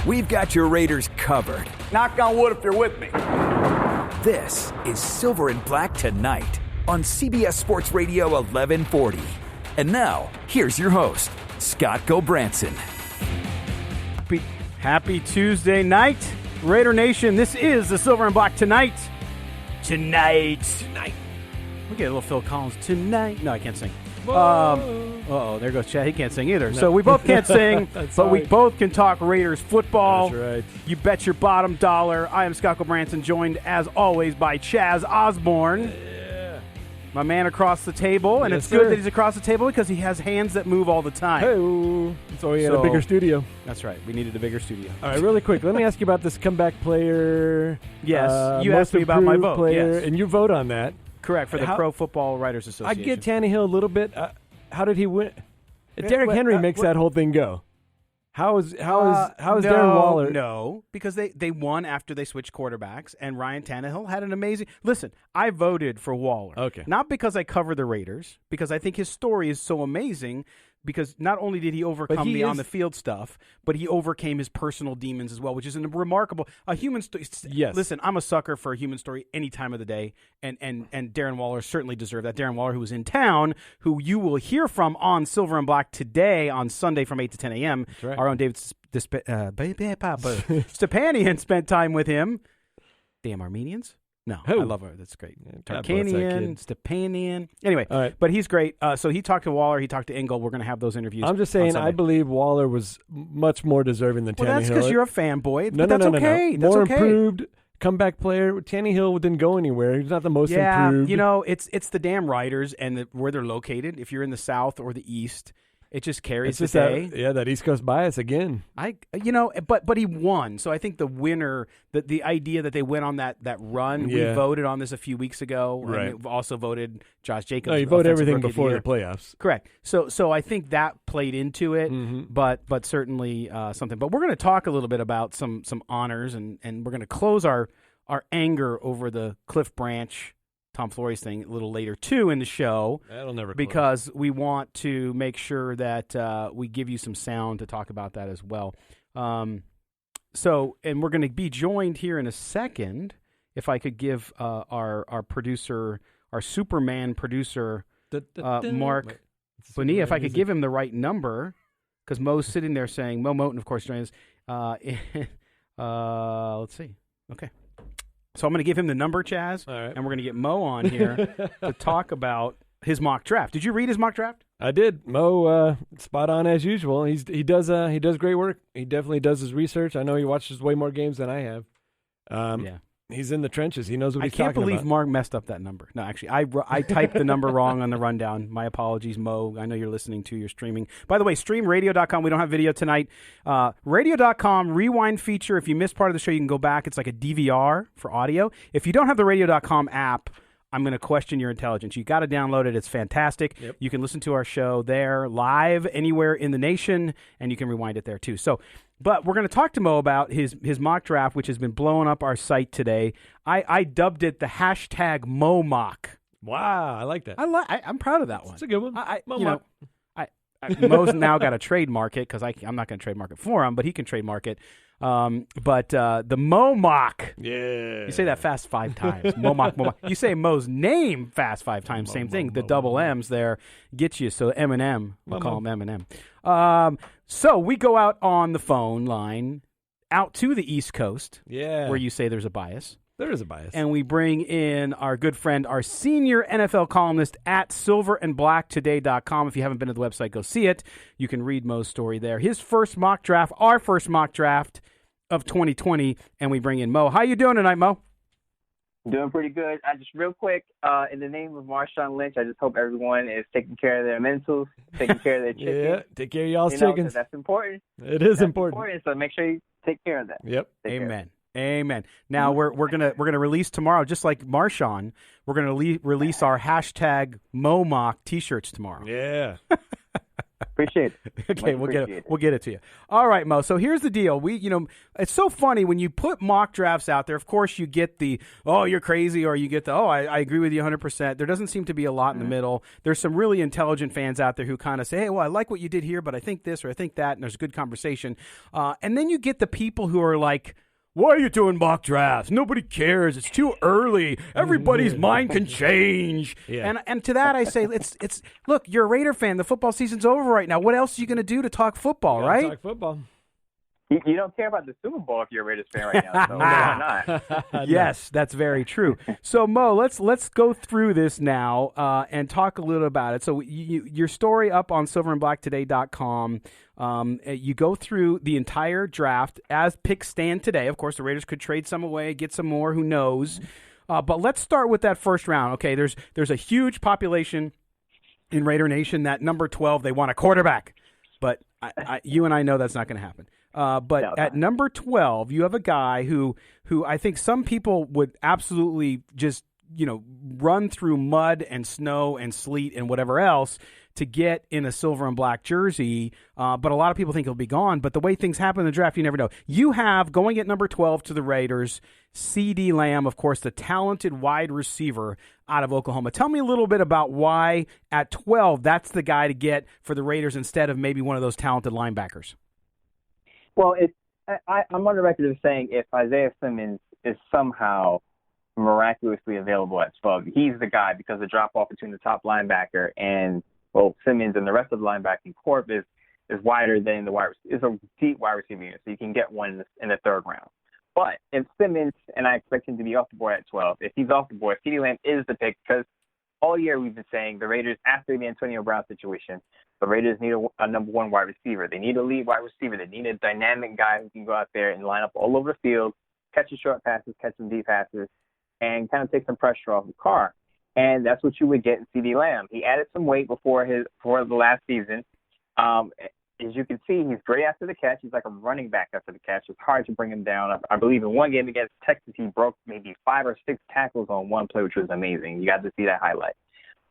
we've got your Raiders covered. Knock on wood if you're with me. This is Silver and Black Tonight on CBS Sports Radio 1140. And now, here's your host, Scott Gobranson. Happy Tuesday night, Raider Nation. This is the Silver and Black Tonight. Tonight. We get a little Phil Collins tonight. No, I can't sing. There goes Chad. He can't sing either. No. So we both can't sing, but we both can talk Raiders football. That's right. You bet your bottom dollar. I am Scott Gobranson, joined as always by Chaz Osborne. Yeah. My man across the table. And Yes, it's good sir. that he's across the table because he has hands that move all the time. Hey, so we had a bigger studio. That's right. We needed a bigger studio. All right, really quick. Let me ask you about this comeback player. Yes, you most asked me about my improved vote, player, yes. and you vote on that. Correct, for the Pro Football Writers I Association. get Tannehill a little bit. How did he win? Derrick Henry makes that whole thing go. How is Darren Waller? No, because they won after they switched quarterbacks, and Ryan Tannehill had an amazing. Listen, I voted for Waller. Okay. Not because I cover the Raiders, because I think his story is so amazing. Because not only did he overcome the on-the-field stuff, but he overcame his personal demons as well, which is a remarkable human story. Yes. Listen, I'm a sucker for a human story any time of the day, and Darren Waller certainly deserved that. Darren Waller, who was in town, who you will hear from on Silver and Black today on Sunday from 8 to 10 a.m. Right. Our own David Stepanian spent time with him. Damn Armenians. No, Who? I love her. That's great. God bless that Tarkanian, kid. Stepanian. Anyway, All right. but he's great. So he talked to Waller. He talked to Engel. We're going to have those interviews. I'm just on saying, Sunday. I believe Waller was much more deserving than Tannehill. Well, that's because you're a fanboy. No, but that's no. okay. That's More okay. improved comeback player. Tannehill didn't go anywhere. He's not the most Yeah, improved. you know, it's the damn writers and where they're located. If you're in the South or the East, it just carries it's the just day. that East Coast bias again. But he won. So I think the winner, the idea that they went on that run, we Yeah. voted on this a few weeks ago. Right. And we also voted Josh Jacobs. No, you vote Offensive everything Rookie of before year. the playoffs. Correct. So I think that played into it, but certainly something. But we're going to talk a little bit about some honors, and we're going to close our anger over the Cliff Branch Tom Flores thing a little later too in the show. That'll never close. Because we want to make sure that we give you some sound to talk about that as well. And we're going to be joined here in a second. If I could give our producer, our Superman producer, Mark Bonilla, if I could give him the right number, because Mo's sitting there saying, Moe Moton, of course, joins us. Let's see. Okay. So I'm going to give him the number, Chaz, All right. and we're going to get Mo on here to talk about his mock draft. Did you read his mock draft? I did. Mo, spot on as usual. He does great work. He definitely does his research. I know he watches way more games than I have. Yeah. He's in the trenches. He knows what he's I can't talking believe about. Mark messed up that number. No, actually, I typed the number wrong on the rundown. My apologies, Mo. I know you're listening to, you're streaming. By the way, streamradio.com. We don't have video tonight. Radio.com rewind feature. If you missed part of the show, you can go back. It's like a DVR for audio. If you don't have the radio.com app, I'm going to question your intelligence. You got to download it. It's fantastic. Yep. You can listen to our show there live anywhere in the nation, and you can rewind it there too. But we're going to talk to Mo about his mock draft, which has been blowing up our site today. I dubbed it the hashtag Mo Mock. Wow, I like that. I'm proud of that one. It's a good one. Mo's now got to trademark it because I'm not going to trademark it for him, but he can trademark it. But the Mo Mock. Yeah. You say that fast 5 times. Mo Mock, Mo Mock. You say Mo's name fast 5 times. Same thing. The double M's there get you. So Eminem. We'll call him Eminem. So we go out on the phone line out to the East Coast. Yeah. Where you say there's a bias. There is a bias. And we bring in our good friend, our senior NFL columnist at silverandblacktoday.com. If you haven't been to the website, go see it. You can read Mo's story there. His first mock draft, our first mock draft of 2020, and we bring in Mo. How you doing tonight, Mo? Doing pretty good. I just real quick, in the name of Marshawn Lynch, I just hope everyone is taking care of their mentals, taking care of their chickens. Yeah, take care of y'all's You know, chickens. 'cause that's important. It is That's important. So make sure you take care of that. Yep. Take care. Amen. Amen. Now we're gonna release tomorrow, just like Marshawn. We're gonna release our hashtag MoMock T-shirts tomorrow. Yeah. Appreciate it. Okay, we'll get it to you. All right, Mo. So here's the deal. It's so funny when you put mock drafts out there. Of course, you get the you're crazy, or you get the I agree with you 100%. There doesn't seem to be a lot in the middle. There's some really intelligent fans out there who kind of say, hey, well, I like what you did here, but I think this or I think that, and there's a good conversation. And then you get the people who are like, why are you doing mock drafts? Nobody cares. It's too early. Everybody's mind can change. Yeah. And to that I say, it's look, you're a Raider fan. The football season's over right now. What else are you going to do to talk football, right? Talk football. You don't care about the Super Bowl if you're a Raiders fan right now, so why not? Yes, that's very true. So, Mo, let's go through this now and talk a little about it. So, your story up on silverandblacktoday.com. You go through the entire draft as picks stand today. Of course, the Raiders could trade some away, get some more. Who knows? But let's start with that first round. Okay, there's a huge population in Raider Nation that number 12 they want a quarterback, but you and I know that's not going to happen. But at number 12, you have a guy who I think some people would absolutely just run through mud and snow and sleet and whatever else to get in a silver and black jersey, but a lot of people think he'll be gone. But the way things happen in the draft, you never know. You have, going at number 12 to the Raiders, CeeDee Lamb, of course, the talented wide receiver out of Oklahoma. Tell me a little bit about why at 12 that's the guy to get for the Raiders instead of maybe one of those talented linebackers. Well, I'm on the record of saying if Isaiah Simmons is somehow miraculously available at 12, he's the guy, because the drop-off between the top linebacker and Simmons and the rest of the linebacking corps is wider than the wide receiver. It's a deep wide receiver unit, so you can get one in the third round. But if Simmons, and I expect him to be off the board at 12, if he's off the board, CeeDee Lamb is the pick, because all year we've been saying the Raiders, after the Antonio Brown situation, the Raiders need a number one wide receiver. They need a lead wide receiver. They need a dynamic guy who can go out there and line up all over the field, catch the short passes, catch some deep passes, and kind of take some pressure off the car. And that's what you would get in CeeDee Lamb. He added some weight before the last season. As you can see, he's great after the catch. He's like a running back after the catch. It's hard to bring him down. I believe in one game against Texas, he broke maybe 5 or 6 tackles on one play, which was amazing. You got to see that highlight.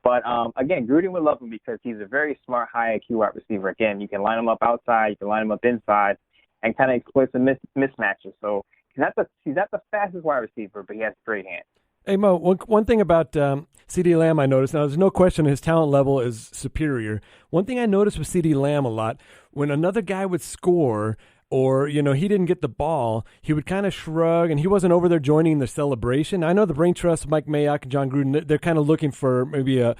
But, again, Gruden would love him because he's a very smart, high IQ wide receiver. Again, you can line him up outside, you can line him up inside, and kind of exploit some mismatches. So he's not the fastest wide receiver, but he has great hands. Hey, Mo, one thing about CeeDee Lamb I noticed, now there's no question his talent level is superior. One thing I noticed with CeeDee Lamb a lot, when another guy would score or, he didn't get the ball, he would kind of shrug, and he wasn't over there joining the celebration. I know the Brain Trust, Mike Mayock and John Gruden, they're kind of looking for maybe a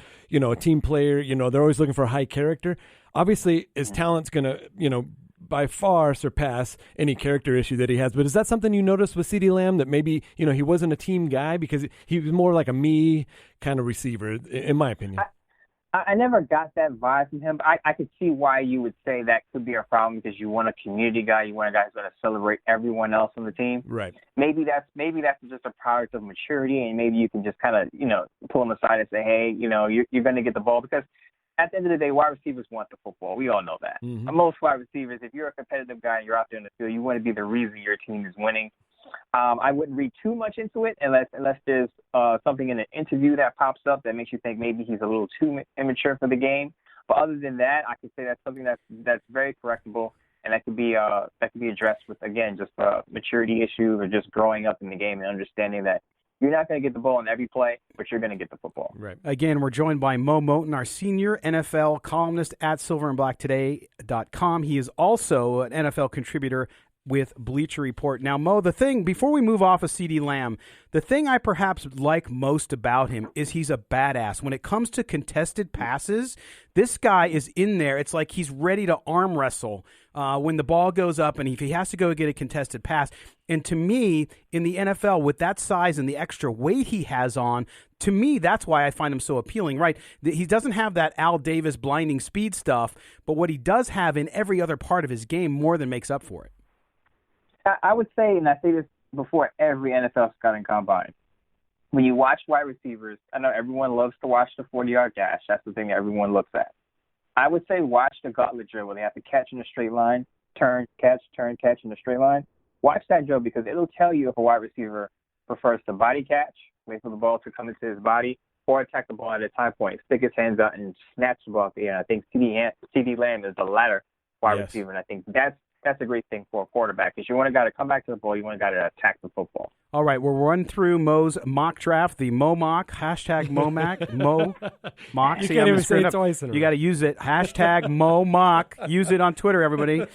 team player. They're always looking for a high character. Obviously, his talent's going to, by far surpass any character issue that he has. But is that something you noticed with CeeDee Lamb, that maybe, he wasn't a team guy because he was more like a me kind of receiver, in my opinion? I never got that vibe from him. I could see why you would say that could be a problem, because you want a community guy. You want a guy who's going to celebrate everyone else on the team. Right. Maybe that's just a product of maturity, and maybe you can just kind of, pull him aside and say, hey, you're going to get the ball, because at the end of the day, wide receivers want the football. We all know that. Mm-hmm. Most wide receivers, if you're a competitive guy and you're out there in the field, you want to be the reason your team is winning. I wouldn't read too much into it unless there's something in an interview that pops up that makes you think maybe he's a little too immature for the game. But other than that, I could say that's something that's very correctable, and that could be addressed with, again, just maturity issues or just growing up in the game and understanding that you're not going to get the ball on every play, but you're going to get the football. Right. Again, we're joined by Moe Moton, our senior NFL columnist at silverandblacktoday.com. He is also an NFL contributor with Bleacher Report. Now, Mo, before we move off of CeeDee Lamb, the thing I perhaps like most about him is he's a badass. When it comes to contested passes, this guy is in there. It's like he's ready to arm wrestle when the ball goes up and if he has to go get a contested pass. And to me, in the NFL, with that size and the extra weight he has on, to me, that's why I find him so appealing, right? He doesn't have that Al Davis blinding speed stuff, but what he does have in every other part of his game more than makes up for it. I would say, and I say this before every NFL scouting combine, when you watch wide receivers, I know everyone loves to watch the 40-yard dash. That's the thing that everyone looks at. I would say watch the gauntlet drill where they have to catch in a straight line, turn, catch in a straight line. Watch that drill, because it'll tell you if a wide receiver prefers to body catch, wait for the ball to come into his body, or attack the ball at a time point, stick his hands out and snatch the ball at the air. I think CD Lamb is the latter wide receiver, and I think that's a great thing for a quarterback because you want a guy to come back to the ball, you want a guy to attack the football. All right, we'll run through Mo's mock draft, the Mo Mock, hashtag Mo Mac, Mo Mock. You can't even say it twice in a row. You got to use it, hashtag Mo Mock. Use it on Twitter, everybody.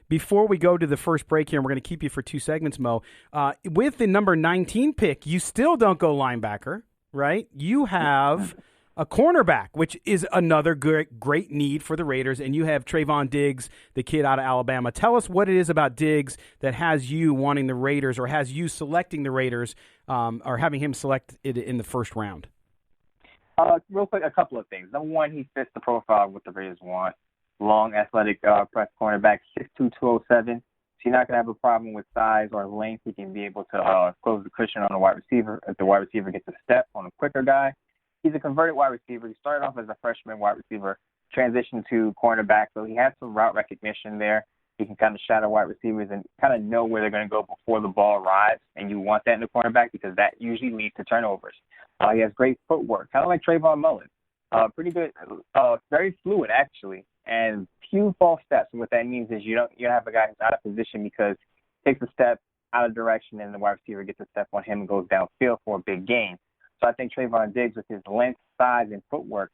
Before we go to the first break here, and we're going to keep you for 2 segments, Mo, with the number 19 pick, you still don't go linebacker, right? You have a cornerback, which is another great need for the Raiders, and you have Trayvon Diggs, the kid out of Alabama. Tell us what it is about Diggs that has you wanting the Raiders or has you selecting the Raiders or having him select it in the first round. Real quick, a couple of things. Number one, he fits the profile of what the Raiders want. Long, athletic press cornerback, 6'2", 207. So you're not going to have a problem with size or length. He can be able to close the cushion on a wide receiver if the wide receiver gets a step on a quicker guy. He's a converted wide receiver. He started off as a freshman wide receiver, transitioned to cornerback, so he has some route recognition there. He can kind of shadow wide receivers and kind of know where they're going to go before the ball arrives, and you want that in the cornerback because that usually leads to turnovers. He has great footwork, kind of like Trayvon Mullen. Pretty good, very fluid actually, and few false steps. And what that means is you don't have a guy who's out of position because he takes a step out of direction and the wide receiver gets a step on him and goes downfield for a big gain. So I think Trayvon Diggs, with his length, size, and footwork,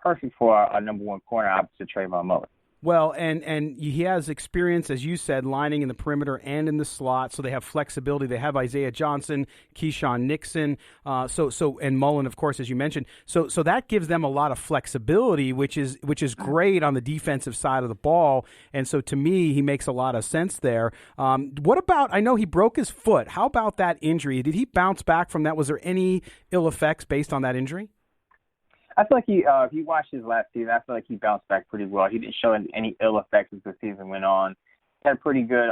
perfect for a number one corner opposite Trayvon Mullen. Well, and he has experience, as you said, lining in the perimeter and in the slot, so they have flexibility. They have Isaiah Johnson, Keyshawn Nixon, and Mullen, of course, as you mentioned. So that gives them a lot of flexibility, which is great on the defensive side of the ball. And so to me, he makes a lot of sense there. What about? I know he broke his foot. How about that injury? Did he bounce back from that? Was there any ill effects based on that injury? I feel like if you watched his last season, I feel like he bounced back pretty well. He didn't show any ill effects as the season went on. He had a pretty good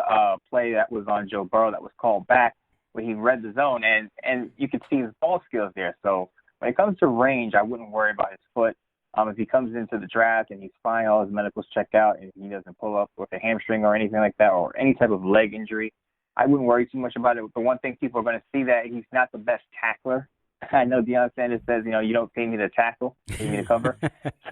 play that was on Joe Burrow that was called back where he read the zone, and you could see his ball skills there. So when it comes to range, I wouldn't worry about his foot. If he comes into the draft and he's fine, all his medicals check out, and he doesn't pull up with a hamstring or anything like that or any type of leg injury, I wouldn't worry too much about it. The one thing people are going to see that he's not the best tackler. I know Deion Sanders says, you don't pay me to tackle, pay me to cover.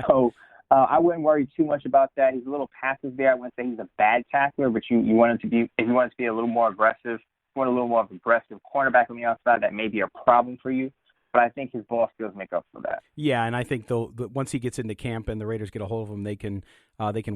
So I wouldn't worry too much about that. He's a little passive there. I wouldn't say he's a bad tackler, but you want him to be, if you want him to be a little more aggressive, you want a little more of an aggressive cornerback on the outside, that may be a problem for you. But I think his ball skills make up for that. Yeah, and I think once he gets into camp and the Raiders get a hold of him, they can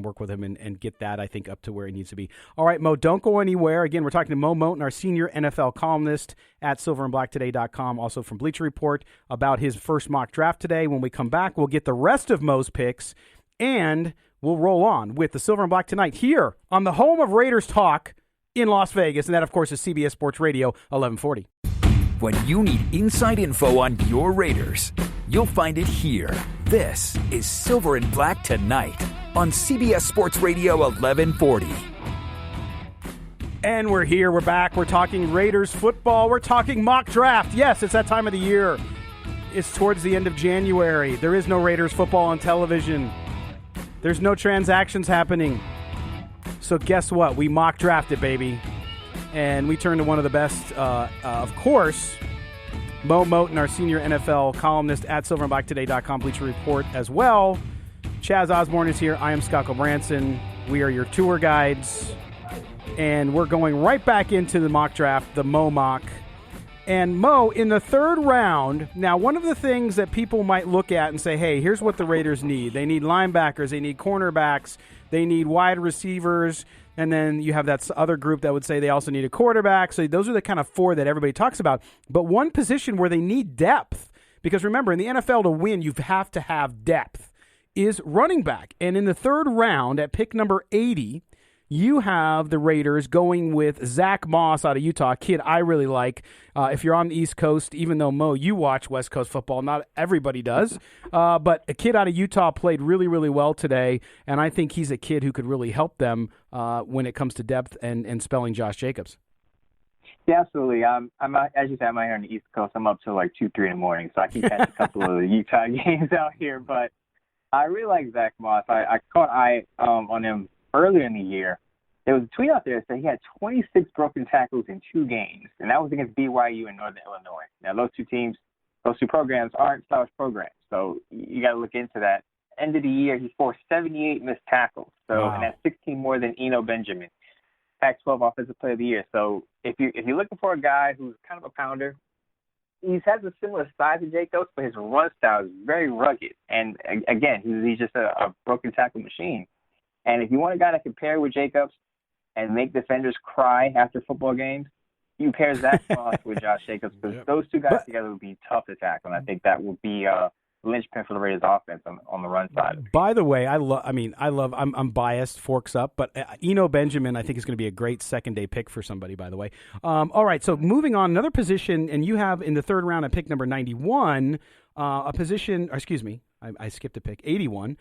work with him and get that, I think, up to where he needs to be. All right, Mo, don't go anywhere. Again, we're talking to Moe Moton, our senior NFL columnist at silverandblacktoday.com, also from Bleacher Report, about his first mock draft today. When we come back, we'll get the rest of Mo's picks, and we'll roll on with the Silver and Black Tonight here on the home of Raiders Talk in Las Vegas, and that, of course, is CBS Sports Radio 1140. When you need inside info on your Raiders, you'll find it here. This is Silver and Black Tonight on CBS Sports Radio 1140. And we're here. We're back. We're talking Raiders football. We're talking mock draft. Yes, it's that time of the year. It's towards the end of January. There is no Raiders football on television. There's no transactions happening. So guess what? We mock drafted, baby. And we turn to one of the best, of course, Moe Moton, our senior NFL columnist at silverandblacktoday.com, Bleacher Report as well. Chaz Osborne is here. I am Scott Branson. We are your tour guides. And we're going right back into the mock draft, the Mo Mock. And Mo, in the third round, now one of the things that people might look at and say, hey, here's what the Raiders need. They need linebackers. They need cornerbacks. They need wide receivers. And then you have that other group that would say they also need a quarterback. So those are the kind of four that everybody talks about. But one position where they need depth, because remember, in the NFL to win, you have to have depth, is running back. And in the third round, at pick number 80, you have the Raiders going with Zach Moss out of Utah, a kid I really like. If you're on the East Coast, even though, Mo, you watch West Coast football, not everybody does, but a kid out of Utah played really, really well today, and I think he's a kid who could really help them when it comes to depth and spelling Josh Jacobs. Yeah, absolutely. As you said, I'm out here on the East Coast. I'm up till like 2, 3 in the morning, so I can catch a couple of the Utah games out here. But I really like Zach Moss. I caught eye on him earlier in the year. There was a tweet out there that said he had 26 broken tackles in 2 games, and that was against BYU and Northern Illinois. Now, those two teams, those two programs aren't slouch programs. So you got to look into that. End of the year, he forced 78 missed tackles. So Wow. And that's 16 more than Eno Benjamin, Pac-12 Offensive Player of the Year. So if you're looking for a guy who's kind of a pounder, he has a similar size to Jacobs, but his run style is very rugged. And again, he's just a broken tackle machine. And if you want a guy to compare with Jacobs and make defenders cry after football games, you pair Zach Moss with Josh Jacobs, because those two guys together would be tough to tackle. And I think that would be linchpin for the Raiders offense on the run side. By the way, I'm biased, forks up, but Eno Benjamin I think is going to be a great second-day pick for somebody, by the way. All right, so moving on, another position, and you have in the third round at pick number 91, a position, excuse me, I skipped a pick, 81.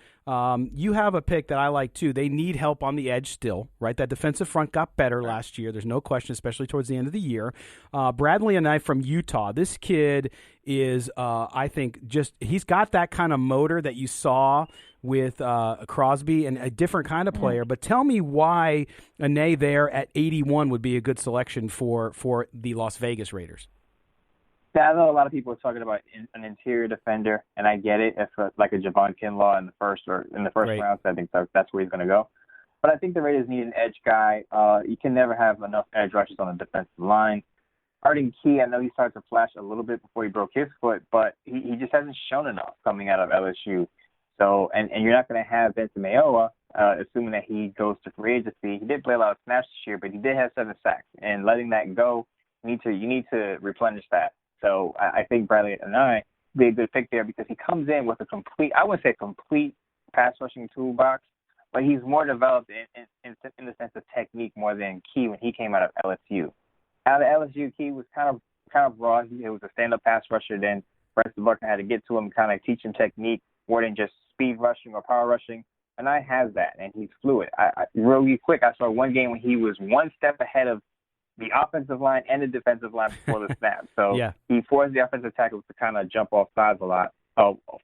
You have a pick that I like too. They need help on the edge still, right? That defensive front got better last year. There's no question, especially towards the end of the year. Bradley and I from Utah. This kid is, I think, he's got that kind of motor that you saw with Crosby, and a different kind of player. But tell me why Ane there at 81 would be a good selection for the Las Vegas Raiders. Yeah, I know a lot of people are talking about an interior defender, and I get it. If like a Javon Kinlaw in the first Right. round, so I think that's where he's going to go. But I think the Raiders need an edge guy. You can never have enough edge rushers on the defensive line. Arden Key, I know he started to flash a little bit before he broke his foot, but he just hasn't shown enough coming out of LSU. So, and you're not going to have Vincent Mayowa, assuming that he goes to free agency. He did play a lot of snaps this year, but he did have 7 sacks, and letting that go, you need to replenish that. So I think Bradley and I be a good pick there, because he comes in with a complete, I wouldn't say complete pass rushing toolbox, but he's more developed in the sense of technique more than Key when he came out of LSU. Out of LSU, Key was kind of raw. He was a stand-up pass rusher. Then Preston Buckner had to get to him, kind of teach him technique more than just speed rushing or power rushing. And I has that, and he's fluid. Really quick, I saw one game when he was one step ahead of the offensive line and the defensive line before the snap. So he forced the offensive tackles to kind of jump off sides a lot,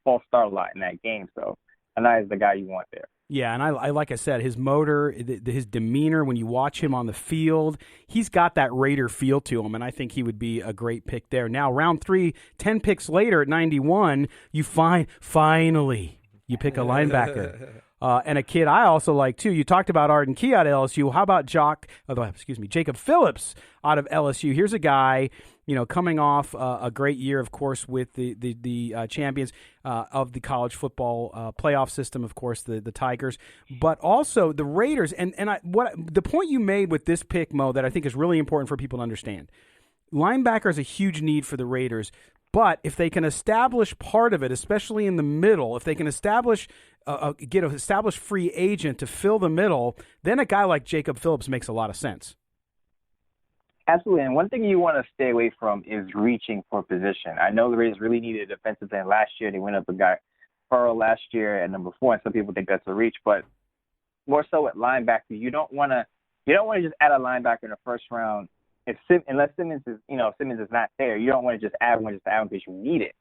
false start a lot in that game. So Anai is the guy you want there. Yeah, and I like I said, his motor, his demeanor, when you watch him on the field, he's got that Raider feel to him, and I think he would be a great pick there. Now, round 3, 10 picks later at 91, you finally you pick a linebacker. And a kid I also like, too. You talked about Arden Key out of LSU. How about Jacob Phillips out of LSU? Here's a guy, coming off a great year, of course, with the champions of the college football playoff system, of course, the Tigers, but also the Raiders. And the point you made with this pick, Mo, that I think is really important for people to understand. Linebacker is a huge need for the Raiders. But if they can establish part of it, especially in the middle, if they can establish get an established free agent to fill the middle, then a guy like Jacob Phillips makes a lot of sense. Absolutely. And one thing you want to stay away from is reaching for position. I know the Raiders really needed a defensive end last year. They went up a guy Pearl last year at number 4, and some people think that's a reach. But more so at linebacker, you don't want to just add a linebacker in the first round. Unless Simmons is not there, you don't want to just add one because you need it.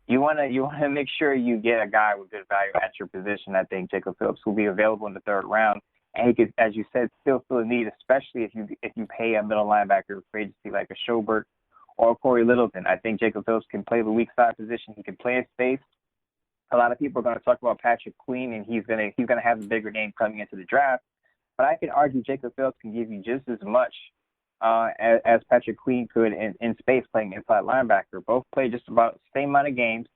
You want to make sure you get a guy with good value at your position. I think Jacob Phillips will be available in the third round, and he could, as you said, still fill a need, especially if you pay a middle linebacker for agency like a Schobert or Corey Littleton. I think Jacob Phillips can play the weak side position. He can play his space. A lot of people are going to talk about Patrick Queen, and he's going to have a bigger name coming into the draft. But I can argue Jacob Phillips can give you just as much as Patrick Queen could in space playing inside linebacker. Both played just about the same amount of games.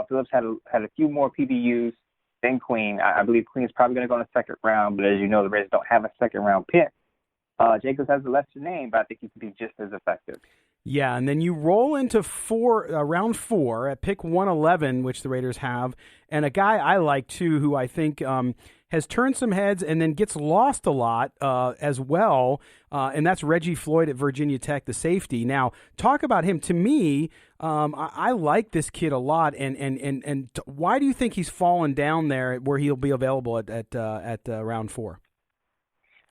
Phillips had a few more PBUs than Queen. I believe Queen's probably going to go in the second round, but as you know, the Raiders don't have a second-round pick. Jacobs has a lesser name, but I think he can be just as effective. Yeah, and then you roll into round 4 at pick 111, which the Raiders have, and a guy I like, too, who I think has turned some heads and then gets lost a lot as well, and that's Reggie Floyd at Virginia Tech, the safety. Now, talk about him. To me, I like this kid a lot, and why do you think he's fallen down there where he'll be available at round 4?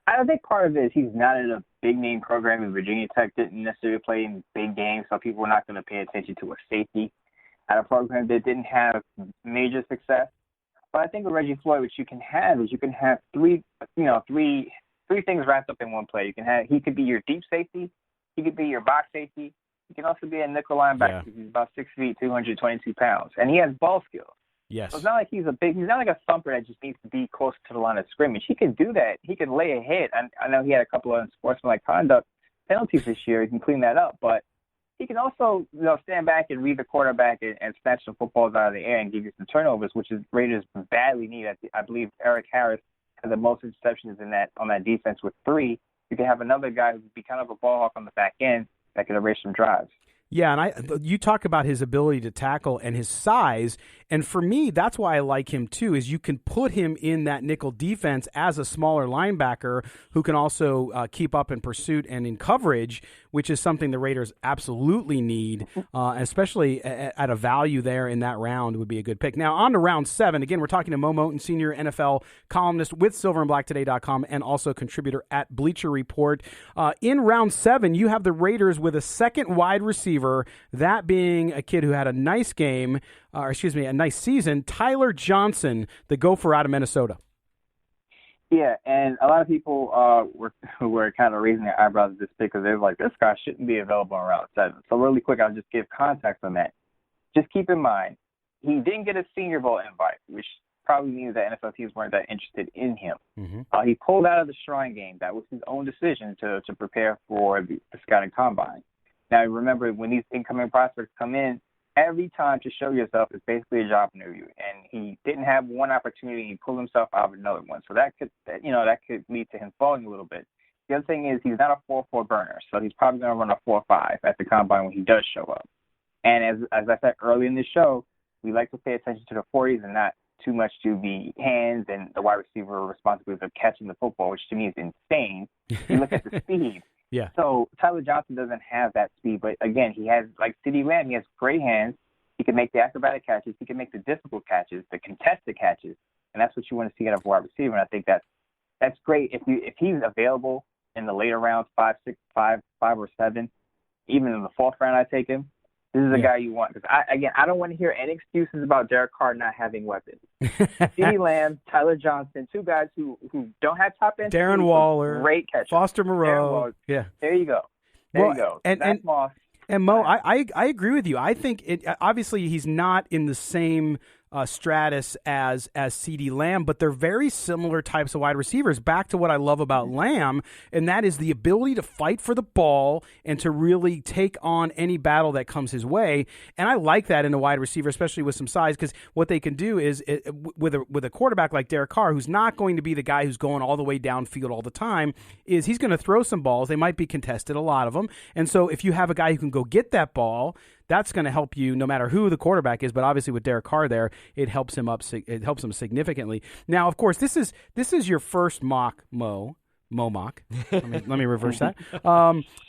I think part of it is he's not in a big-name program, and Virginia Tech didn't necessarily play in big games, so people are not going to pay attention to a safety at a program that didn't have major success. But I think with Reggie Floyd, what you can have is three things wrapped up in one play. He could be your deep safety, he could be your box safety, He can also be a nickel linebacker. Yeah. He's about 6 feet, 222 pounds, and he has ball skills. Yes. So it's not like he's not like a thumper that just needs to be close to the line of scrimmage. He can do that. He can lay a hit. I know he had a couple of unsportsmanlike conduct penalties this year. He can clean that up, but he can also, stand back and read the quarterback and snatch some footballs out of the air and give you some turnovers, which is Raiders badly need. I believe Eric Harris has the most interceptions on that defense with 3. You can have another guy who would be kind of a ball hawk on the back end that could erase some drives. Yeah, and you talk about his ability to tackle and his size, and for me, that's why I like him too, is you can put him in that nickel defense as a smaller linebacker who can also keep up in pursuit and in coverage, which is something the Raiders absolutely need, especially at a value there in that round would be a good pick. Now, on to round 7. Again, we're talking to Moe Moton, senior NFL columnist with silverandblacktoday.com and also contributor at Bleacher Report. In round 7, you have the Raiders with a second wide receiver, that being a kid who had a nice game, a nice season, Tyler Johnson, the Gopher out of Minnesota. Yeah, and a lot of people were kind of raising their eyebrows at this pick because they were like, this guy shouldn't be available in round 7. So really quick, I'll just give context on that. Just keep in mind, he didn't get a Senior Bowl invite, which probably means that NFL teams weren't that interested in him. Mm-hmm. He pulled out of the Shrine Game. That was his own decision to prepare for the scouting combine. Now, remember, when these incoming prospects come in, every time to show yourself is basically a job interview. And he didn't have one opportunity. He pulled himself out of another one. So that could lead to him falling a little bit. The other thing is he's not a 4.4 burner, so he's probably going to run a 4.5 at the combine when he does show up. And as I said early in the show, we like to pay attention to the 40s and not too much to the hands and the wide receiver responsibility of catching the football, which to me is insane. You look at the speed. Yeah. So Tyler Johnson doesn't have that speed, but again, he has, like CeeDee Lamb, he has great hands. He can make the acrobatic catches. He can make the difficult catches, the contested catches, and that's what you want to see out of a wide receiver. And I think that's great if he's available in the later rounds, 5, 6, 5 or 7, even in the 4th round, I take him. This is a guy you want because I don't want to hear any excuses about Derek Carr not having weapons. CeeDee Lamb, Tyler Johnson, 2 guys who don't have top end. Darren Waller, great catcher. Foster Moreau. Yeah, there you go. There you go. And Mo, I agree with you. I think obviously he's not in the same stratus as CeeDee Lamb, but they're very similar types of wide receivers. Back to what I love about Lamb, and that is the ability to fight for the ball and to really take on any battle that comes his way. And I like that in a wide receiver, especially with some size, because what they can do is with a quarterback like Derek Carr, who's not going to be the guy who's going all the way downfield all the time, is he's going to throw some balls. They might be contested, a lot of them. And so if you have a guy who can go get that ball, that's going to help you no matter who the quarterback is. But obviously with Derek Carr there, it helps him significantly. Now, of course, this is your first mock, Moe mock. Let me reverse that.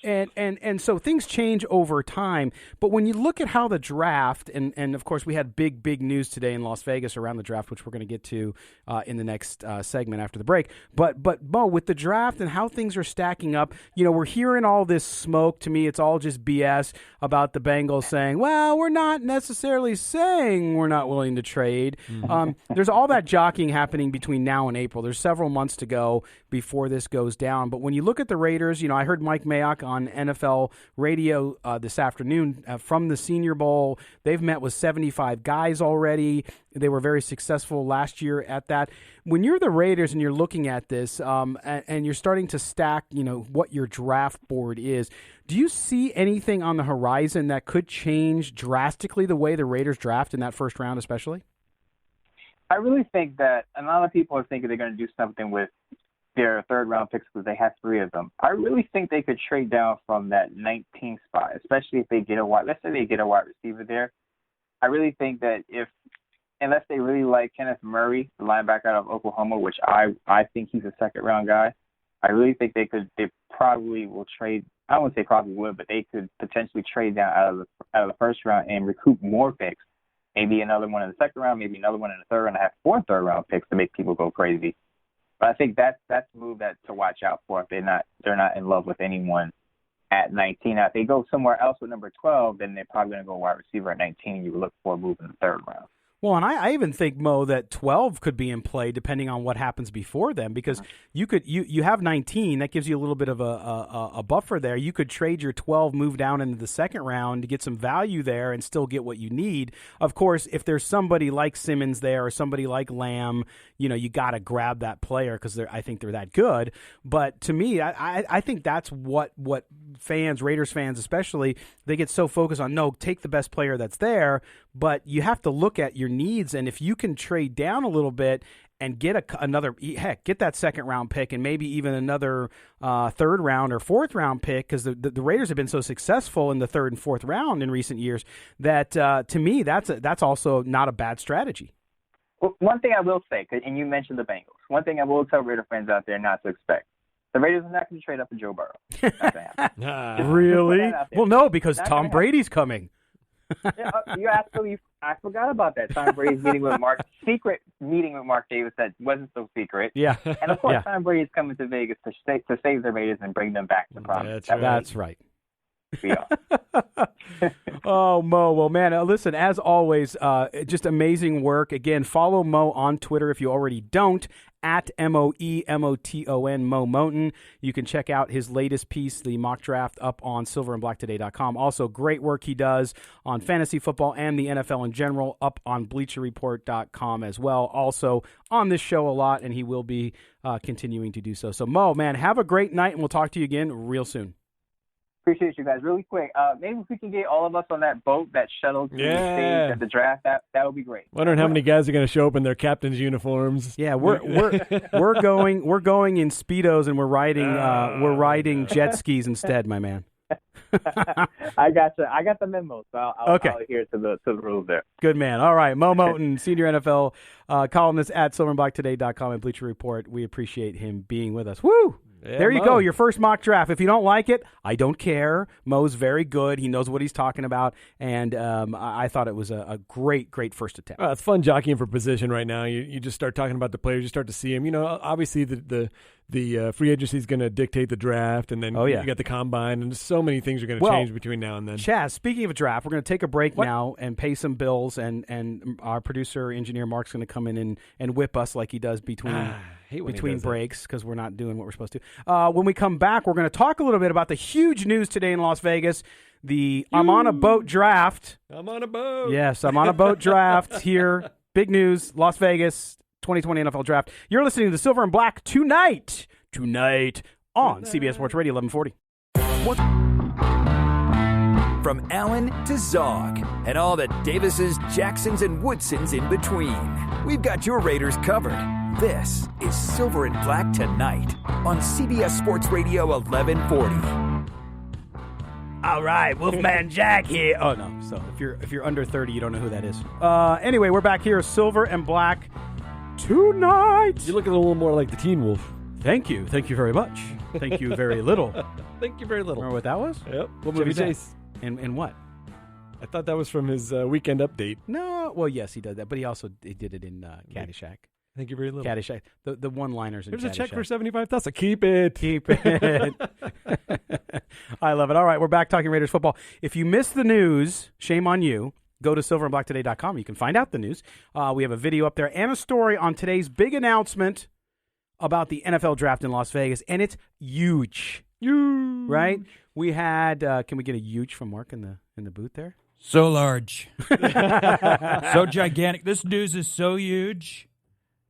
And so things change over time. But when you look at how the draft, and of course we had big news today in Las Vegas around the draft, which we're going to get to in the next segment after the break. But Mo, with the draft and how things are stacking up, we're hearing all this smoke. To me, it's all just BS about the Bengals saying, well, we're not necessarily saying we're not willing to trade. Mm-hmm. There's all that jockeying happening between now and April. There's several months to go before this goes down. But when you look at the Raiders, I heard Mike Mayock on NFL radio this afternoon from the Senior Bowl. They've met with 75 guys already. They were very successful last year at that. When you're the Raiders and you're looking at this and you're starting to stack, what your draft board is, do you see anything on the horizon that could change drastically the way the Raiders draft in that first round especially? I really think that a lot of people are thinking they're going to do something with their 3rd-round picks because they have 3 of them. I really think they could trade down from that 19th spot, especially if they get let's say they get a wide receiver there. I really think that unless they really like Kenneth Murray, the linebacker out of Oklahoma, which I think he's a 2nd-round guy, I really think they probably will trade. I wouldn't say probably would, but they could potentially trade down out of the 1st round and recoup more picks. Maybe another one in the 2nd round, maybe another one in the 3rd round, and have 4 3rd-round picks to make people go crazy. But I think that's a move to watch out for if they're not in love with anyone at 19. Now, if they go somewhere else with number 12, then they're probably going to go wide receiver at 19, and you would look for a move in the 3rd round. Well, and I even think, Mo, that 12 could be in play depending on what happens before them, because you have 19. That gives you a little bit of a buffer there. You could trade your 12, move down into the second round to get some value there and still get what you need. Of course, if there's somebody like Simmons there or somebody like Lamb, you got to grab that player because I think they're that good. But to me, I think that's what fans, Raiders fans especially, they get so focused on, no, take the best player that's there. But you have to look at your needs, and if you can trade down a little bit and get get that second round pick and maybe even another third round or fourth round pick, because the Raiders have been so successful in the third and fourth round in recent years that to me that's also not a bad strategy. Well, one thing I will say, and you mentioned the Bengals, one thing I will tell Raider fans out there not to expect: the Raiders are not going to trade up for Joe Burrow. Not gonna happen. Really? Well, no, because Tom Brady's coming. I forgot about that. Tom Brady's secret meeting with Mark Davis that wasn't so secret. Yeah. And of course, Tom Brady's coming to Vegas to save the Raiders and bring them back to promise. That's right. We are. Oh, Mo. Well, man, listen, as always, just amazing work. Again, follow Mo on Twitter if you already don't, at MoeMoton, Moe Moton. You can check out his latest piece, the mock draft, up on silverandblacktoday.com. Also, great work he does on fantasy football and the NFL in general, up on bleacherreport.com as well. Also on this show a lot, and he will be continuing to do so. So, Mo, man, have a great night, and we'll talk to you again real soon. Appreciate you guys. Really quick, maybe if we can get all of us on that boat, that shuttle to the stage at the draft, that would be great. Wondering how many guys are going to show up in their captain's uniforms. Yeah, we're going in Speedos, and we're riding jet skis instead, my man. I got the memo, so I'll adhere to the rules there. Good man. All right, Moe Moton, senior NFL columnist at silverandblacktoday.com and Bleacher Report. We appreciate him being with us. Woo! Yeah, there you go, your first mock draft. If you don't like it, I don't care. Mo's very good. He knows what he's talking about, and I thought it was a great first attempt. It's fun jockeying for position right now. You just start talking about the players. You start to see them. Obviously the free agency is going to dictate the draft, and then you got the combine, and so many things are going to change between now and then. Chaz, speaking of a draft, we're going to take a break now and pay some bills, and our producer, engineer Mark's going to come in and whip us like he does between breaks because we're not doing what we're supposed to. When we come back, we're going to talk a little bit about the huge news today in Las Vegas, the I'm on a boat draft. I'm on a boat. Yes, I'm on a boat draft here. Big news, Las Vegas 2020 NFL Draft. You're listening to Silver and Black tonight on CBS Sports Radio 1140. From Allen to Zog and all the Davises, Jacksons, and Woodsons in between, we've got your Raiders covered. This is Silver and Black Tonight on CBS Sports Radio 1140. All right, Wolfman Jack here. Oh, no. So if you're under 30, you don't know who that is. Anyway, we're back here, Silver and Black tonight. You're looking a little more like the Teen Wolf. Thank you. Thank you very much. Thank you very little. Thank you very little. Remember what that was? Yep. What movie Chase. And what? I thought that was from his weekend update. No. Well, yes, he did that, but he did it in Caddyshack. Thank you very little. Caddyshack. The one-liners in There's Caddyshack. a check for $75,000. Keep it. Keep it. I love it. All right, we're back talking Raiders football. If you missed the news, shame on you. Go to silverandblacktoday.com. You can find out the news. We have a video up there and a story on today's big announcement about the NFL draft in Las Vegas, and it's huge. Huge. Right? We had, can we get a huge from Mark in the booth there? So large. So gigantic. This news is so huge.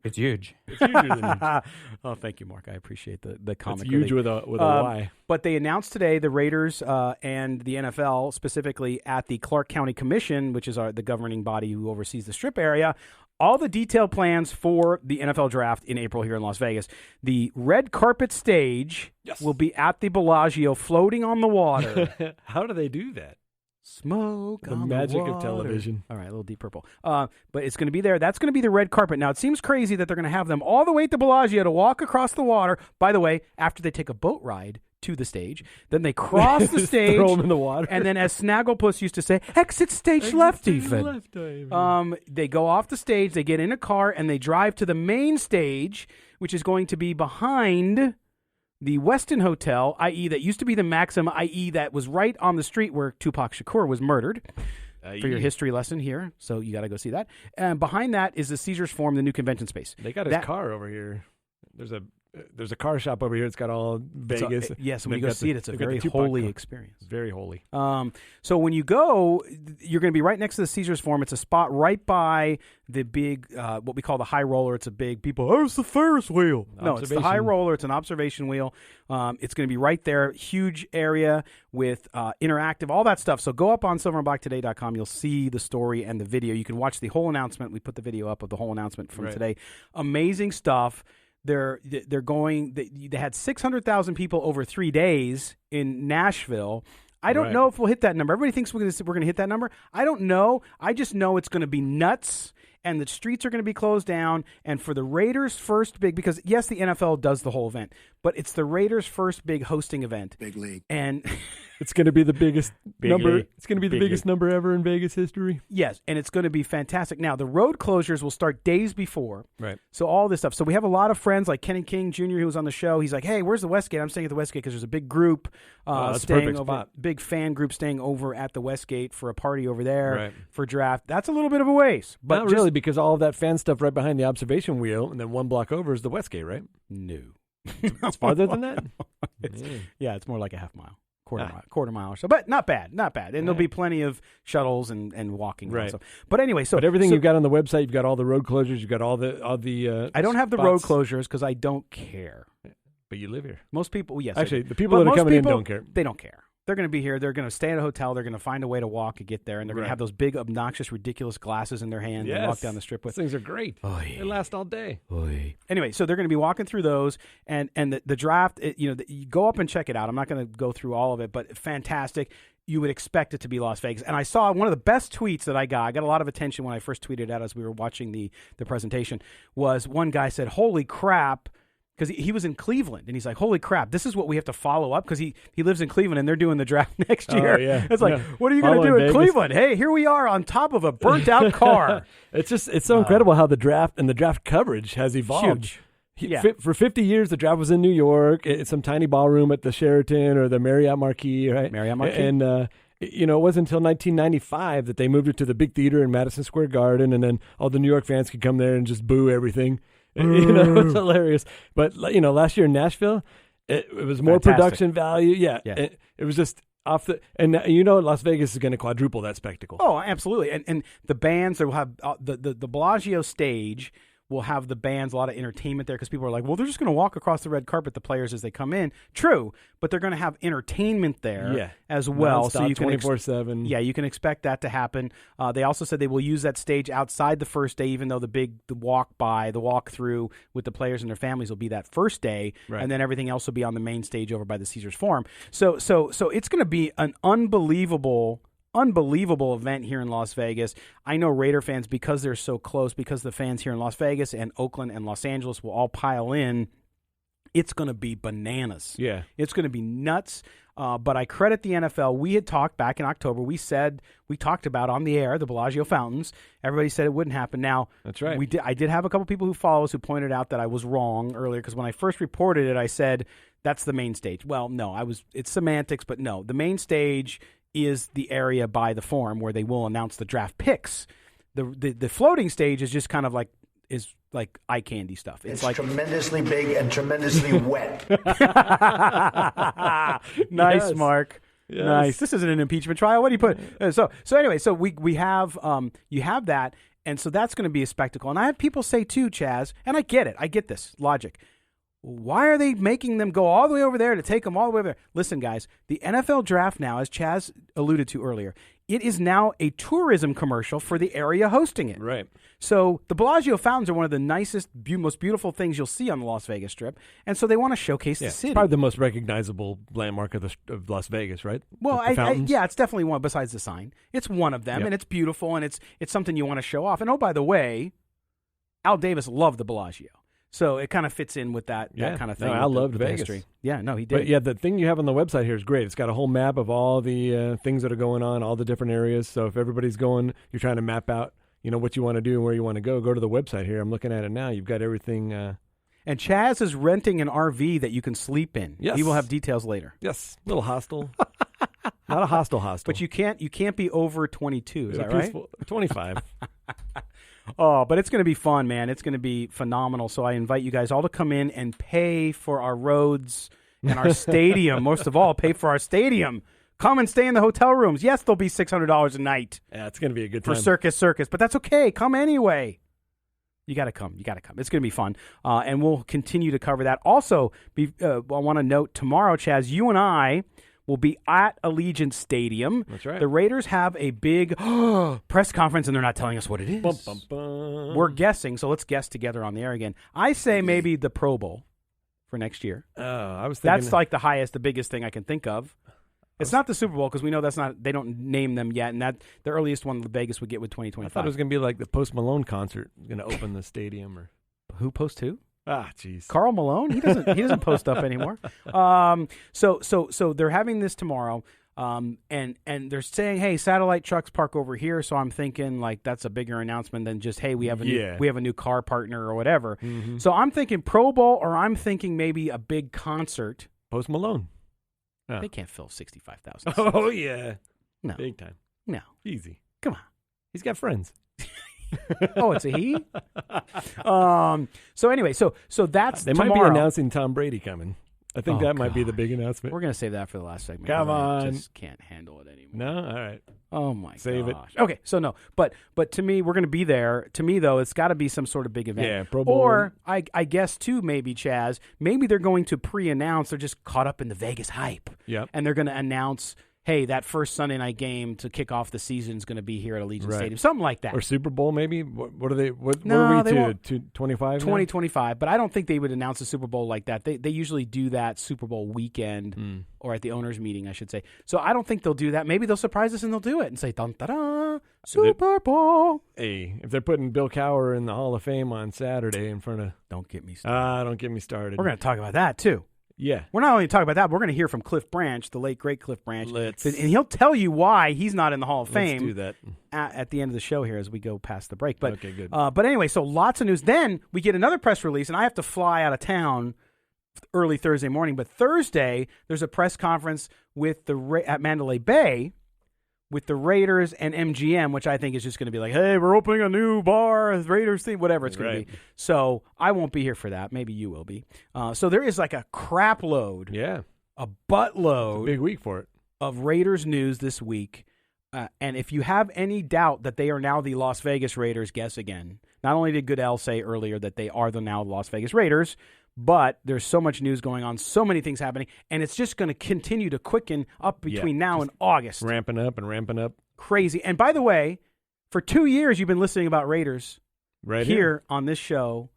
It's huge. It's huger than huge. Oh, thank you, Mark. I appreciate the comic. It's huge with a Y. But they announced today, the Raiders and the NFL, specifically at the Clark County Commission, which is the governing body who oversees the Strip area, all the detailed plans for the NFL draft in April here in Las Vegas. The red carpet stage will be at the Bellagio, floating on the water. How do they do that? Smoke the on magic the water. of television. All right, a little deep purple. But it's going to be there. That's going to be the red carpet. Now, it seems crazy that they're going to have them all the way to Bellagio to walk across the water. By the way, after they take a boat ride to the stage, then they cross the stage. Throw them in the water. And then, as Snagglepuss used to say, exit stage left even. They go off the stage, they get in a car, and they drive to the main stage, which is going to be behind the Westin Hotel, i.e. that used to be the Maxim, i.e. that was right on the street where Tupac Shakur was murdered. for your history lesson here. So you got to go see that. And behind that is the Caesars Forum, the new convention space. They got his car over here. There's a car shop over here. It's got all Vegas. Yes, when you go see it, it's a very holy experience. Very holy. So when you go, you're going to be right next to the Caesars Forum. It's a spot right by the big, what we call the high roller. It's a big it's the Ferris wheel. No, it's the high roller. It's an observation wheel. It's going to be right there. Huge area with interactive, all that stuff. So go up on silverandblacktoday.com. You'll see the story and the video. You can watch the whole announcement. We put the video up of the whole announcement from today. Amazing stuff. They're going. They had 600,000 people over 3 days in Nashville. I don't know if we'll hit that number. Everybody thinks we're going to hit that number. I don't know. I just know it's going to be nuts, and the streets are going to be closed down. And for the Raiders' first big, because yes, the NFL does the whole event, but it's the Raiders' first big hosting event. Big league. And it's going to be the biggest number. It's going to be the biggest number ever in Vegas history. Yes, and it's going to be fantastic. Now, the road closures will start days before. Right. So all this stuff. So we have a lot of friends like Kenny King Jr., who was on the show. He's like, hey, where's the Westgate? I'm staying at the Westgate because there's a big group staying over, big fan group staying over at the Westgate for a party over there for draft. That's a little bit of a ways. But not really, because all of that fan stuff right behind the observation wheel, and then one block over is the Westgate, right? No. It's farther than that? It's more like a half mile. Quarter mile or so, but not bad. And there'll be plenty of shuttles and walking. Right. Also. But anyway, but everything you've got on the website, you've got all the road closures, you've got all the. I don't have the road closures because I don't care. But you live here. Most people, yes. Actually, the people that are coming in don't care. They don't care. They're going to be here. They're going to stay at a hotel. They're going to find a way to walk and get there, and they're going to have those big, obnoxious, ridiculous glasses in their hand and walk down the strip with. Those things are great. Oy. They last all day. Oy. Anyway, so they're going to be walking through those, and the draft. You go up and check it out. I'm not going to go through all of it, but fantastic. You would expect it to be Las Vegas. And I saw one of the best tweets that I got a lot of attention when I first tweeted out as we were watching the presentation, was one guy said, holy crap, because he was in Cleveland, and he's like, holy crap, this is what we have to follow up, because he lives in Cleveland, and they're doing the draft next year. It's like, what are you going to do in Cleveland? Hey, here we are on top of a burnt-out car. It's so incredible how the draft and the draft coverage has evolved. Huge. For 50 years, the draft was in New York, at some tiny ballroom at the Sheraton or the Marriott Marquis, right? Marriott Marquis. And, it wasn't until 1995 that they moved it to the big theater in Madison Square Garden, and then all the New York fans could come there and just boo everything. It was hilarious. But, last year in Nashville, it was more production value. Yeah. It was just off the – and, Las Vegas is going to quadruple that spectacle. Oh, absolutely. And the bands that will have the Bellagio stage – will have the bands, a lot of entertainment there, because people are like, well, they're just going to walk across the red carpet, the players, as they come in. True, but they're going to have entertainment there as well. So you can 24/7. You can expect that to happen. They also said they will use that stage outside the first day, even though the walk through with the players and their families will be that first day, and then everything else will be on the main stage over by the Caesars Forum. So it's going to be an unbelievable event here in Las Vegas. I know Raider fans, because they're so close, because the fans here in Las Vegas and Oakland and Los Angeles will all pile in, it's going to be bananas. Yeah. It's going to be nuts. But I credit the NFL. We had talked back in October. We talked about on the air the Bellagio fountains. Everybody said it wouldn't happen. Now, that's right. I did have a couple people who follow us who pointed out that I was wrong earlier, because when I first reported it, I said that's the main stage. Well, no, it's semantics, but no, the main stage is the area by the Forum where they will announce the draft picks. The floating stage is just kind of like eye candy stuff. It's like tremendously big and tremendously wet. Nice, Mark. Yes. Nice. This isn't an impeachment trial. What do you put? So anyway, so we have you have that, and so that's going to be a spectacle. And I have people say too, Chaz, and I get it. I get this logic. Why are they making them go all the way over there to take them all the way over there? Listen, guys, the NFL draft now, as Chaz alluded to earlier, it is now a tourism commercial for the area hosting it. Right. So the Bellagio fountains are one of the nicest, most beautiful things you'll see on the Las Vegas Strip, and so they want to showcase the city. It's probably the most recognizable landmark of Las Vegas, right? Well, it's definitely one besides the sign. It's one of them, and it's beautiful, and it's something you want to show off. And, oh, by the way, Al Davis loved the Bellagio. So it kind of fits in with that kind of thing. No, I loved Vegas. History. Yeah, no, he did. But yeah, the thing you have on the website here is great. It's got a whole map of all the things that are going on, all the different areas. So if everybody's going, you're trying to map out, what you want to do and where you want to go to the website here. I'm looking at it now. You've got everything. And Chaz is renting an RV that you can sleep in. Yes. He will have details later. Yes, a little hostel. Not a hostile. But you can't be over 22. Is that right? 25. Oh, but it's going to be fun, man. It's going to be phenomenal. So I invite you guys all to come in and pay for our roads and our stadium. Most of all, pay for our stadium. Come and stay in the hotel rooms. Yes, there'll be $600 a night. Yeah, it's going to be a good time. For Circus, but that's okay. Come anyway. You got to come. It's going to be fun, and we'll continue to cover that. Also, I want to note tomorrow, Chaz, you and I will be at Allegiant Stadium. That's right. The Raiders have a big press conference, and they're not telling us what it is. Bum, bum, bum. We're guessing, so let's guess together on the air again. I say maybe the Pro Bowl for next year. I was thinking That's like the biggest thing I can think of. It's not the Super Bowl because we know that's not. They don't name them yet, and that the earliest one Vegas would get with 2025. I thought it was going to be like the Post Malone concert, going to open the stadium or who post who? Jeez. Carl Malone? He doesn't post up anymore. So they're having this tomorrow, and they're saying, hey, satellite trucks park over here. So I'm thinking like that's a bigger announcement than just hey we have a new car partner or whatever. Mm-hmm. So I'm thinking Pro Bowl, or I'm thinking maybe a big concert. Post Malone. Oh. They can't fill 65,000. Oh yeah, no, big time. No, easy. Come on, he's got friends. Oh, it's a he. So anyway, so that's they tomorrow. might be announcing Tom Brady coming. I think that might be the big announcement. We're gonna save that for the last segment. Come I on, just can't handle it anymore. No, all right. Oh my Save gosh. Okay, so no, but to me, we're gonna be there. To me, though, it's got to be some sort of big event. Yeah, Pro Bowl. Or I guess too, maybe Chaz. Maybe they're going to pre-announce. They're just caught up in the Vegas hype. Yep. And they're going to announce, hey, that first Sunday night game to kick off the season is going to be here at Allegiant Stadium, something like that. Or Super Bowl, maybe. What are they? What No, are we they to? won't. 2025. But I don't think they would announce a Super Bowl like that. They usually do that Super Bowl weekend or at the owners' meeting, I should say. So I don't think they'll do that. Maybe they'll surprise us and they'll do it and say, dun, da, da, Super Bowl. Hey, if they're putting Bill Cowher in the Hall of Fame on Saturday in front of... Don't get me started. Don't get me started. We're going to talk about that, too. Yeah. We're not only talking about that, but we're going to hear from Cliff Branch, the late, great Cliff Branch. And he'll tell you why he's not in the Hall of Fame. Let's do that. At the end of the show here as we go past the break. But, okay, good. But anyway, so lots of news. Then we get another press release, and I have to fly out of town early Thursday morning. But Thursday, there's a press conference with at Mandalay Bay with the Raiders and MGM, which I think is just going to be like, hey, we're opening a new bar, Raiders theme, whatever it's going to be. So I won't be here for that. Maybe you will be. So there is like a crap load, a buttload, it's a big week for it, of Raiders news this week. And if you have any doubt that they are now the Las Vegas Raiders, guess again. Not only did Goodell say earlier that they are the now Las Vegas Raiders, but there's so much news going on, so many things happening, and it's just going to continue to quicken up between now and August. Ramping up. Crazy. And by the way, for 2 years you've been listening about Raiders right here on this show,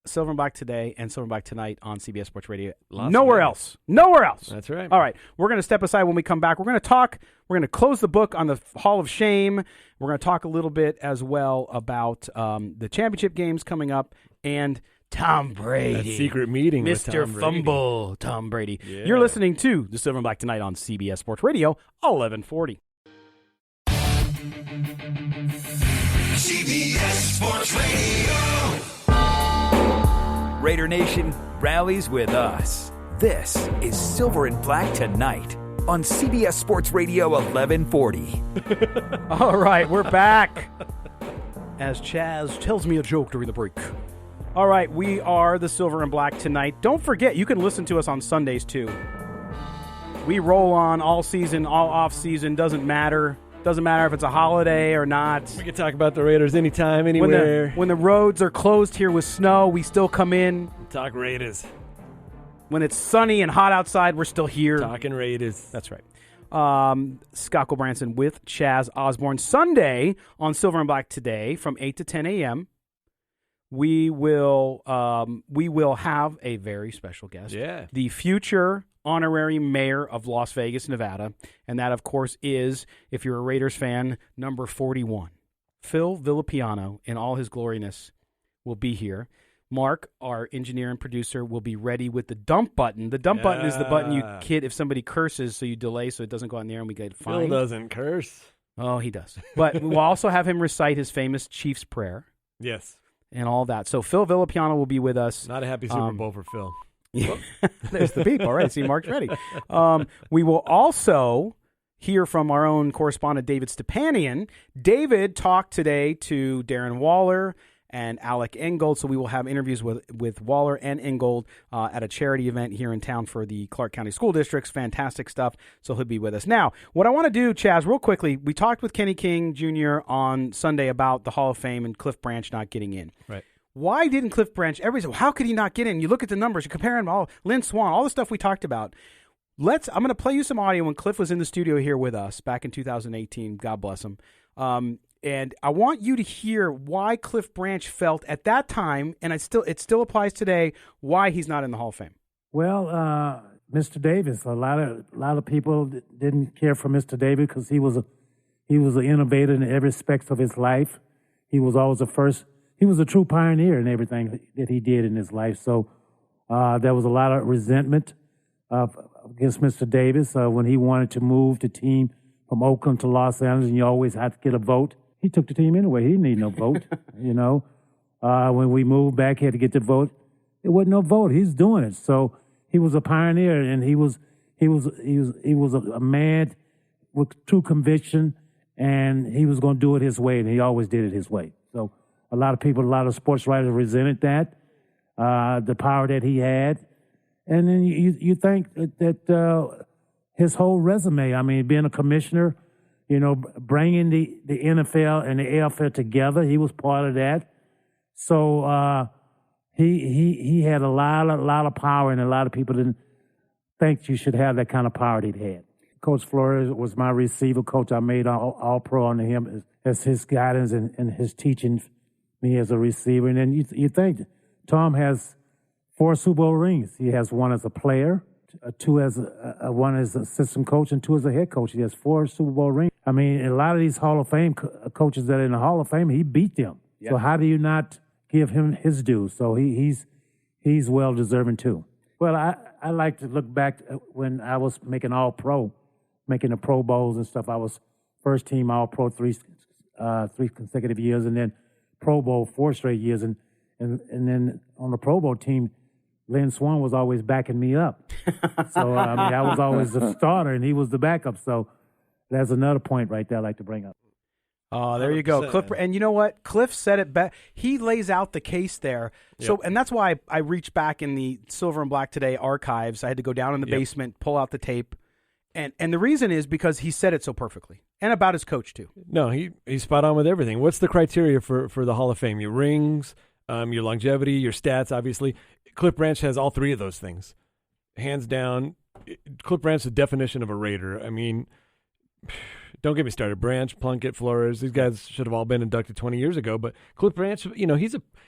Silver and Black Today and Silver and Black Tonight on CBS Sports Radio. Las Nowhere Vegas. else. That's right. All right. We're going to step aside when we come back. We're going to talk. We're going to close the book on the Hall of Shame. We're going to talk a little bit as well about the championship games coming up and Tom Brady. That secret meeting with Tom Mr. Brady. Fumble, Tom Brady. Yeah. You're listening to the Silver and Black Tonight on CBS Sports Radio, 1140. CBS Sports Radio. Raider Nation rallies with us. This is Silver and Black Tonight on CBS Sports Radio 1140. All right, we're back. As Chaz tells me a joke during the break. All right, we are the Silver and Black Tonight. Don't forget, you can listen to us on Sundays, too. We roll on all season, all off season, doesn't matter. Doesn't matter if it's a holiday or not. We can talk about the Raiders anytime, anywhere. When the roads are closed here with snow, we still come in. Talk Raiders. When it's sunny and hot outside, we're still here. Talking Raiders. That's right. Scott Branson with Chaz Osborne. Sunday on Silver and Black Today from 8 to 10 a.m., we will have a very special guest. Yeah. The future honorary mayor of Las Vegas, Nevada. And that, of course, is, if you're a Raiders fan, number 41. Phil Villapiano, in all his gloriness, will be here. Mark, our engineer and producer, will be ready with the dump button. The dump button is the button you hit if somebody curses, so you delay so it doesn't go out in the air and we get fined. Phil doesn't curse. Oh, he does. But we'll also have him recite his famous Chiefs prayer. Yes. And all that. So Phil Villapiano will be with us. Not a happy Super Bowl for Phil. There's the beep. All right, see, Mark's ready. We will also hear from our own correspondent, David Stepanian. David talked today to Darren Waller and Alec Ingold, so we will have interviews with Waller and Ingold at a charity event here in town for the Clark County School Districts. Fantastic stuff, so he'll be with us. Now, what I want to do, Chaz, real quickly, we talked with Kenny King Jr. on Sunday about the Hall of Fame and Cliff Branch not getting in. Right. Why didn't Cliff Branch, everybody said, well, how could he not get in? You look at the numbers, you compare him to Lynn Swann, all the stuff we talked about. I'm going to play you some audio when Cliff was in the studio here with us back in 2018. God bless him. And I want you to hear why Cliff Branch felt at that time, and it still applies today, why he's not in the Hall of Fame. Well, Mr. Davis, a lot of people didn't care for Mr. Davis because he was an innovator in every aspect of his life. He was always the first. He was a true pioneer in everything that he did in his life. So there was a lot of resentment against Mr. Davis when he wanted to move the team from Oakland to Los Angeles, and you always had to get a vote. He took the team anyway. He didn't need no vote, When we moved back, he had to get the vote. There wasn't no vote. He's doing it. So he was a pioneer, and he was a man with true conviction, and he was going to do it his way, and he always did it his way. So a lot of sports writers resented that, the power that he had. And then you think that his whole resume, I mean, being a commissioner, bringing the NFL and the AFL together, he was part of that. So he had a lot of power, and a lot of people didn't think you should have that kind of power that he had. Coach Flores was my receiver coach. I made all pro under him as his guidance and his teaching me as a receiver. And then you think Tom has 4 Super Bowl rings. He has 1 as a player, 2 as 1 as assistant coach, and 2 as a head coach. He has 4 Super Bowl rings. I mean, a lot of these Hall of Fame coaches that are in the Hall of Fame, he beat them. Yep. So how do you not give him his due? So he's well deserving too. Well, I like to look back when I was making All-Pro, making the Pro Bowls and stuff. I was first team All-Pro 3 consecutive years, and then Pro Bowl 4 straight years, and then on the Pro Bowl team, Lynn Swann was always backing me up. So, I was always the starter, and he was the backup. So that's another point right there I like to bring up. Oh, there you go. Cliff, and you know what? Cliff said it best. He lays out the case there. Yep. So, and that's why I reached back in the Silver and Black Today archives. I had to go down in the basement, pull out the tape. And the reason is because he said it so perfectly, and about his coach too. No, he's spot on with everything. What's the criteria for the Hall of Fame? Your rings, your longevity, your stats, obviously. Cliff Branch has all 3 of those things. Hands down, Cliff Branch is the definition of a Raider. I mean, don't get me started. Branch, Plunkett, Flores, these guys should have all been inducted 20 years ago. But Cliff Branch,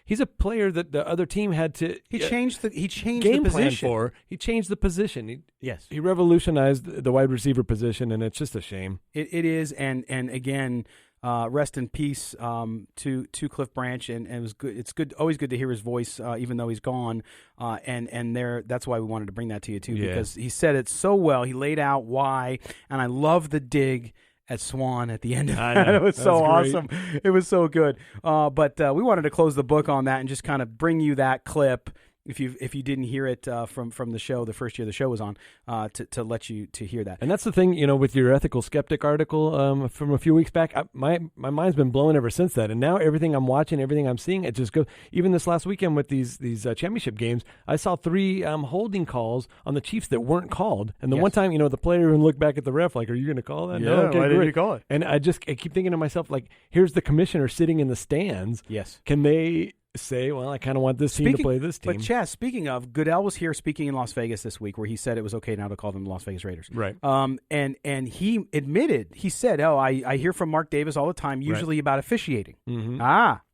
he's a player that the other team had to changed the game the plan position. for. He changed the position. He revolutionized the wide receiver position, and it's just a shame. It is, and again, rest in peace to Cliff Branch, and it was good. It's always good to hear his voice, even though he's gone. That's why we wanted to bring that to you too, because he said it so well. He laid out why, and I love the dig at Swann at the end of that. It was so awesome. It was so good. But we wanted to close the book on that and just kind of bring you that clip. If you didn't hear it from the show, the first year the show was on, to let you to hear that. And that's the thing, with your Ethical Skeptic article from a few weeks back, my mind's been blown ever since that. And now everything I'm watching, everything I'm seeing, it just goes. Even this last weekend with these championship games, I saw 3 holding calls on the Chiefs that weren't called. And the one time, the player even looked back at the ref like, "Are you going to call that?" Yeah, no, okay, why great. didn't you call it? And I keep thinking to myself, like, here's the commissioner sitting in the stands. Yes, can they say, well, I kind of want this team to play this team? But Chaz, speaking of, Goodell was here speaking in Las Vegas this week, where he said it was okay now to call them the Las Vegas Raiders. Right. And he admitted, he said, I hear from Mark Davis all the time, usually about officiating. Mm-hmm.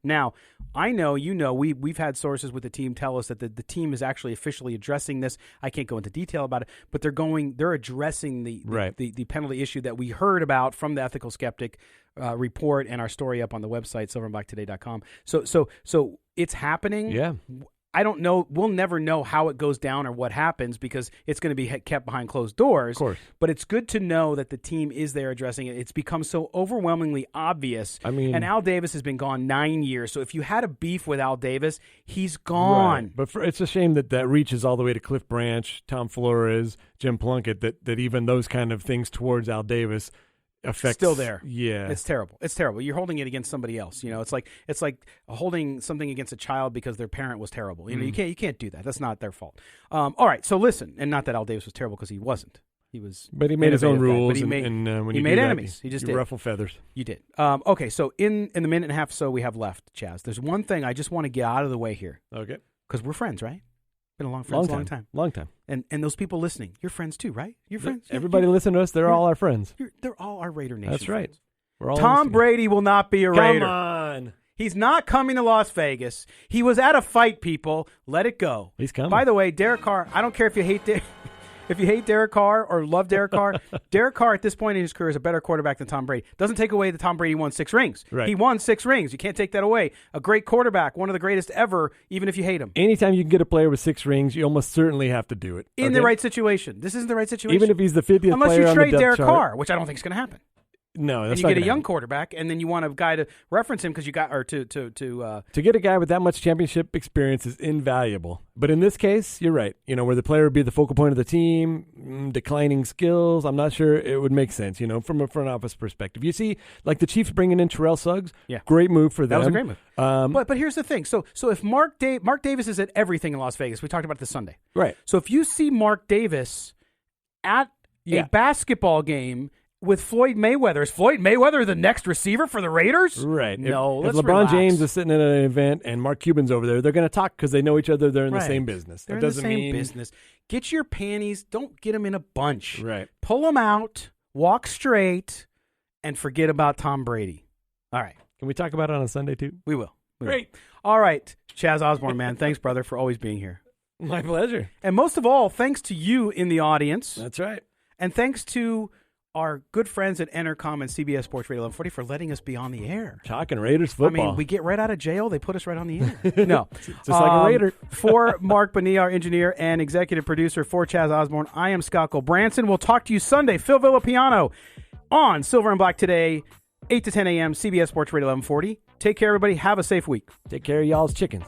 Now I know, we've had sources with the team tell us that the team is actually officially addressing this. I can't go into detail about it, but they're addressing the penalty issue that we heard about from the Ethical Skeptic report and our story up on the website, silverandblacktoday.com. So it's happening. Yeah. I don't know. We'll never know how it goes down or what happens because it's going to be kept behind closed doors. Of course. But it's good to know that the team is there addressing it. It's become so overwhelmingly obvious. I mean, and Al Davis has been gone 9 years. So if you had a beef with Al Davis, he's gone. Right. But it's a shame that reaches all the way to Cliff Branch, Tom Flores, Jim Plunkett, that even those kind of things towards Al Davis affects. Still there. Yeah. It's terrible. It's terrible. You're holding it against somebody else. It's like holding something against a child because their parent was terrible. You can't do that. That's not their fault. All right. So listen, and not that Al Davis was terrible because he wasn't. He was. But he made his own rules. But he made enemies. He just did. Ruffle feathers. You did. Okay. So in the minute and a half so we have left, Chaz, there's one thing I just want to get out of the way here. Okay. Because we're friends, right? Been a long time. Long time. And those people listening, you're friends too, right? You're friends. Everybody listen to us. They're all our friends. They're all our Raider Nation. That's right. Friends. We're all Tom Brady will not be a Raider. Come on. He's not coming to Las Vegas. He was at a fight, people. Let it go. He's coming. By the way, Derek Carr, I don't care if you hate Derek Carr or love Derek Carr. Derek Carr at this point in his career is a better quarterback than Tom Brady. Doesn't take away that Tom Brady won 6 rings. Right. He won 6 rings. You can't take that away. A great quarterback, one of the greatest ever, even if you hate him. Anytime you can get a player with 6 rings, you almost certainly have to do it. In the right situation. This isn't the right situation. Even if he's the 50th Unless player you on the trade depth Derek chart. Carr, which I don't think is going to happen. No, that's and you not get a gonna young happen. quarterback, and then you want a guy to reference him because you got to get a guy with that much championship experience is invaluable. But in this case, you're right. Where the player would be the focal point of the team, declining skills. I'm not sure it would make sense. From a front office perspective, you see, like the Chiefs bringing in Terrell Suggs. Yeah, great move for them. That was a great move. But here's the thing. So if Mark Davis is at everything in Las Vegas, we talked about this Sunday, right? So if you see Mark Davis at a basketball game with Floyd Mayweather. Is Floyd Mayweather the next receiver for the Raiders? Right. No, if let's LeBron relax. James is sitting at an event and Mark Cuban's over there, they're going to talk because they know each other. They're in the Right. same business. They're That in the doesn't same mean business. Get your panties. Don't get them in a bunch. Right. Pull them out. Walk straight, and forget about Tom Brady. All right. Can we talk about it on a Sunday too? We will. Great. All right. Chaz Osborne, man. Thanks, brother, for always being here. My pleasure. And most of all, thanks to you in the audience. That's right. And thanks to our good friends at Entercom and CBS Sports Radio 1140 for letting us be on the air. Talking Raiders football. I mean, we get right out of jail. They put us right on the air. No. Just like a Raider. For Mark Bonilla, our engineer and executive producer, for Chaz Osborne, I am Scott Branson. We'll talk to you Sunday. Phil Villapiano on Silver and Black today, 8 to 10 a.m., CBS Sports Radio 1140. Take care, everybody. Have a safe week. Take care of y'all's chickens.